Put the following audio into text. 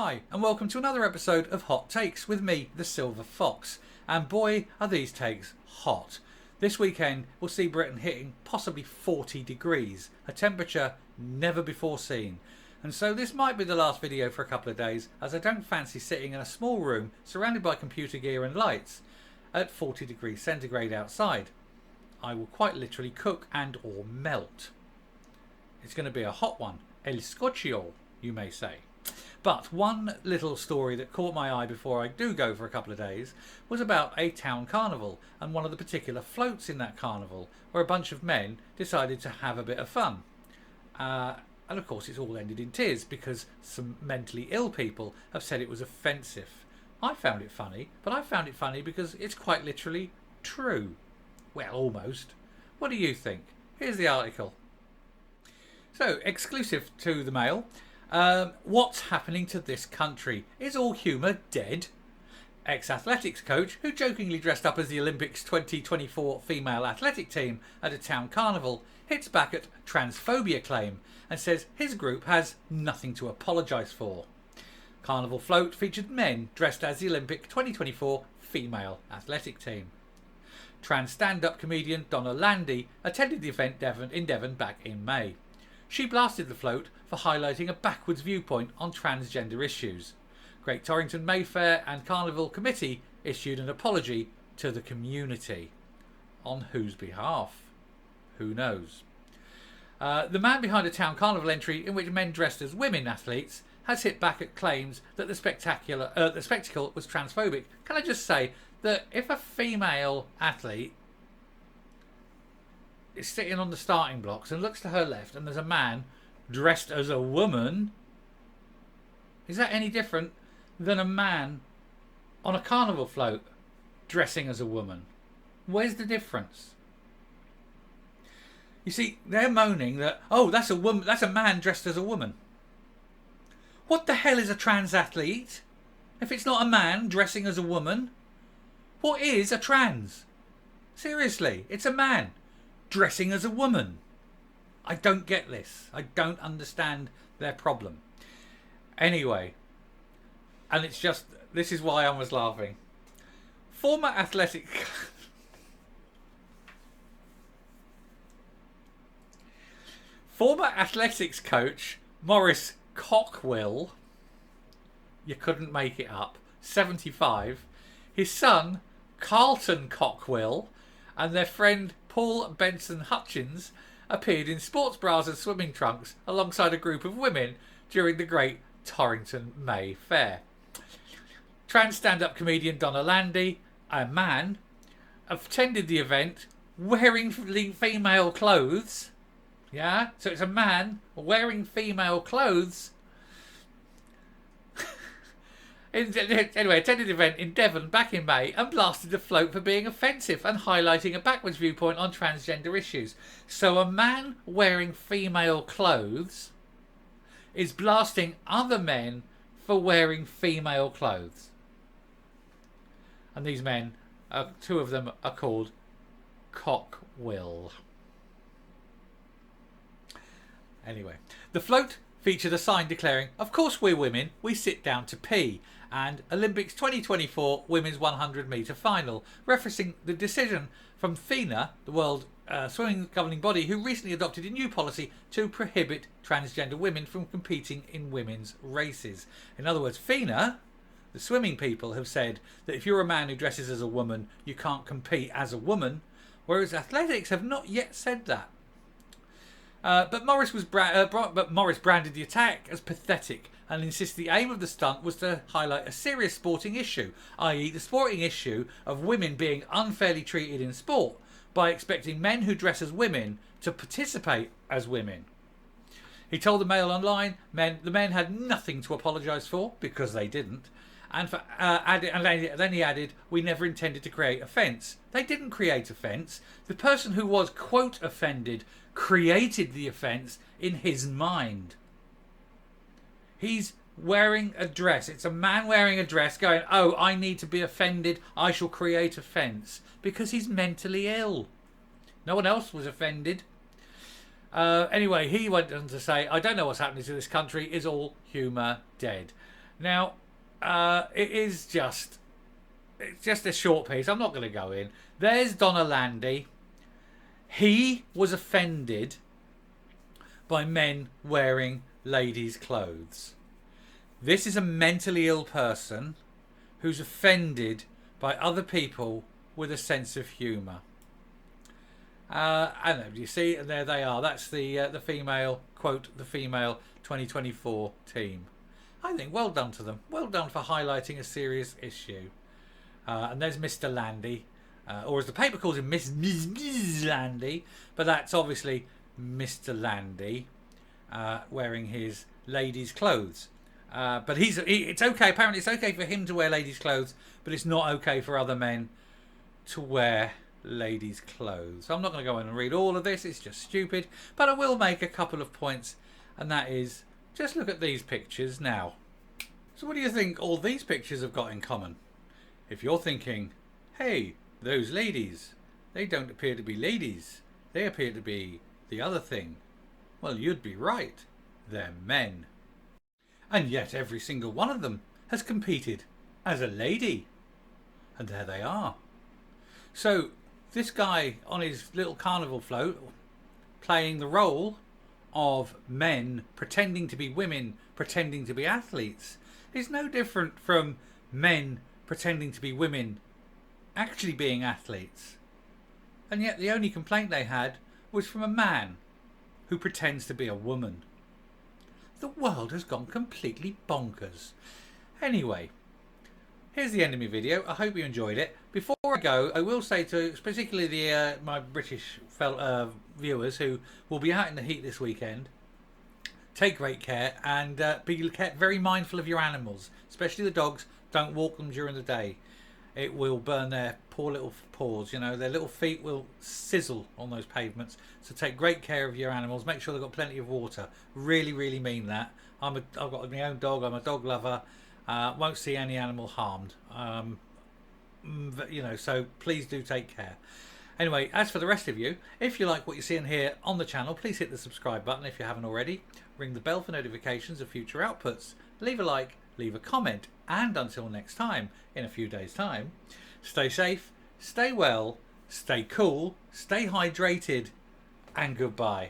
Hi, and welcome to another episode of Hot Takes with me, the Silver Fox. And boy, are these takes hot. This weekend will see Britain hitting possibly 40 degrees, a temperature never before seen. And so this might be the last video for a couple of days, as I don't fancy sitting in a small room surrounded by computer gear and lights at 40 degrees centigrade outside. I will quite literally cook and or melt. It's going to be a hot one, el scotcho, you may say. But one little story that caught my eye before I do go for a couple of days was about a town carnival and one of the particular floats in that carnival where a bunch of men decided to have a bit of fun. And of course it's all ended in tears because some mentally ill people have said it was offensive. I found it funny, but I found it funny because it's quite literally true. Well, almost. What do you think? Here's the article. So, exclusive to the Mail. What's happening to this country? Is all humour dead? Ex-athletics coach, who jokingly dressed up as the Olympics 2024 female athletic team at a town carnival, hits back at transphobia claim and says his group has nothing to apologise for. Carnival float featured men dressed as the Olympic 2024 female athletic team. Trans stand-up comedian Donna Landy attended the event in Devon back in May. She blasted the float for highlighting a backwards viewpoint on transgender issues. Great Torrington Mayfair and Carnival Committee issued an apology to the community. On whose behalf? Who knows? The man behind a town carnival entry in which men dressed as women athletes has hit back at claims that the spectacle was transphobic. Can I just say that if a female athlete is sitting on the starting blocks and looks to her left and there's a man dressed as a woman, is that any different than a man on a carnival float dressing as a woman? Where's the difference? You see, they're moaning that, oh, that's a woman, that's a man dressed as a woman. What the hell is a trans athlete if it's not a man dressing as a woman? What is a trans? Seriously, it's a man dressing as a woman. I don't get this. I don't understand their problem. Anyway, and it's just, this is why I was laughing. Former athletics coach Maurice Cockwill, you couldn't make it up, 75, his son Carlton Cockwill and their friend Paul Benson Hutchins appeared in sports bras and swimming trunks alongside a group of women during the Great Torrington May Fair. Trans stand-up comedian Donna Landy, a man, attended the event wearing female clothes. Yeah, so it's a man wearing female clothes. Anyway, attended the event in Devon back in May and blasted the float for being offensive and highlighting a backwards viewpoint on transgender issues. So a man wearing female clothes is blasting other men for wearing female clothes. And these men, two of them are called Cockwill. Anyway, the float featured a sign declaring, "Of course we're women, we sit down to pee," and Olympics 2024 women's 100 metre final, referencing the decision from FINA, the World Swimming Governing Body, who recently adopted a new policy to prohibit transgender women from competing in women's races. In other words, FINA, the swimming people, have said that if you're a man who dresses as a woman, you can't compete as a woman, whereas athletics have not yet said that. But Morris branded the attack as pathetic and insists the aim of the stunt was to highlight a serious sporting issue, i.e. the sporting issue of women being unfairly treated in sport by expecting men who dress as women to participate as women. He told the Mail Online the men had nothing to apologise for, because they didn't, and then he added, "We never intended to create offence." They didn't create offence. The person who was, quote, offended created the offence in his mind. He's wearing a dress. It's a man wearing a dress going, "Oh, I need to be offended. I shall create offence," because he's mentally ill. No one else was offended. Anyway, he went on to say, "I don't know what's happening to this country. Is all humour dead?" Now, it's just a short piece. I'm not going to go in. There's Donna Landy. He was offended by men wearing ladies' clothes. This is a mentally ill person who's offended by other people with a sense of humour. I don't know. Do you see? And there they are. That's the female, quote, the female 2024 team. I think well done to them. Well done for highlighting a serious issue. And there's Mr. Landy, or as the paper calls him, Miss Landy, but that's obviously Mr. Landy wearing his ladies' clothes. But it's okay. Apparently, it's okay for him to wear ladies' clothes, but it's not okay for other men to wear ladies' clothes. So I'm not going to go in and read all of this. It's just stupid. But I will make a couple of points, and that is, just look at these pictures now. So what do you think all these pictures have got in common? If you're thinking, hey, those ladies, they don't appear to be ladies. They appear to be the other thing. Well, you'd be right. They're men. And yet every single one of them has competed as a lady. And there they are. So this guy on his little carnival float playing the role of men pretending to be women, pretending to be athletes, is no different from men pretending to be women actually being athletes. And yet the only complaint they had was from a man who pretends to be a woman. The world has gone completely bonkers. Anyway, here's the end of my video. I hope you enjoyed it. Before I go, I will say to particularly my British fellow viewers who will be out in the heat this weekend, take great care and be very mindful of your animals, especially the dogs. Don't walk them during the day. It will burn their poor little paws. You know, their little feet will sizzle on those pavements. So take great care of your animals. Make sure they've got plenty of water. Really, really mean that. I've got my own dog. I'm a dog lover. Won't see any animal harmed. You know, so please do take care. Anyway, as for the rest of you, if you like what you see and hear on the channel, please hit the subscribe button if you haven't already. Ring the bell for notifications of future outputs. Leave a like, leave a comment, and until next time, in a few days' time, stay safe, stay well, stay cool, stay hydrated, and goodbye.